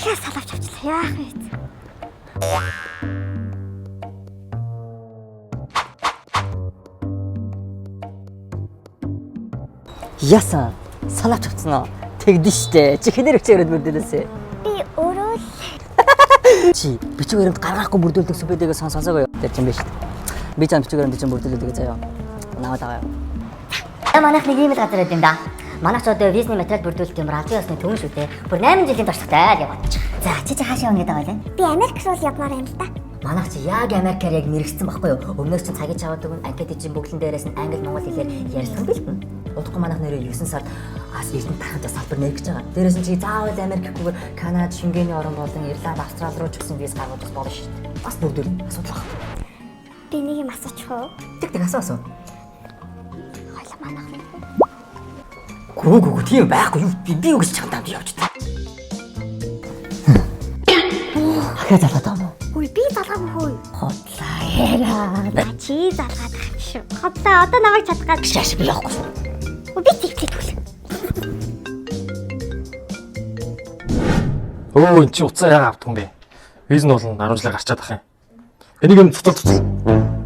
дахиад салавч авчлаа. Яах вэ? Яасан салаач авцсан уу? Тэгдэн штэ. Чи хинээр өчөө өрөөд мөрдөлөөсэй. Би өөрөө л Чи бичиг баримт гаргахгүй мөрдүүлдэг сүбэдэгээ сонсоосоо тэр чинь биш. Би ч бичиг баримт чинь мөрдүүлдэг заяа. Наваад аваа. Манайх нэг ийм л газар байд юм да. Манайх ч одоо визний материал бүрдүүлэлт юм албан ёсны төвөн шүү дээ. Бүр 8 жилийн туршлагатай яваад. За чи хаашаа явна гэдэг байлаа? би Америк руу явмаар юм л да. Манайх чи яг Америкаар яг мэрэгцсэн байхгүй юу? Өмнөөс чинь цагийг чаваад өгнө. Анкетын чинь бүгдлэн дээрээс нь англи монгол хэлээр ярьсан бэлтэн. Удахгүй манайх нэрээ 9 сард Эрдэнэ тарханд салбар нээгэж байгаа. Дээрээс нь чи заавал Америкгүйгээр Канада, Шенгений орн болон Ирланд, Австрали руу ч гэсэн виз гаргуулж болно шүү дээ. Бас бүгдөө асуудал байна. Би нэг юм асуучих уу? Тэг асуусан. Хойлоо манайх. Гүү тийм байхгүй юу? Би юу гэж чамд явж та. Ахаа залаад байгаа мó. Үгүй би залгаагүй хөөе. Хотлаа яа. Чи залгаад байгаа юм шүү. Хотлоо одоо намайг чадгаад. Шаш би явахгүй. Би тэгтээ. Өө эн чи уцаа яагаад автсан бэ? Виз нь бол 10 жилээр гарчаад ах юм. Энийг юм цуцал.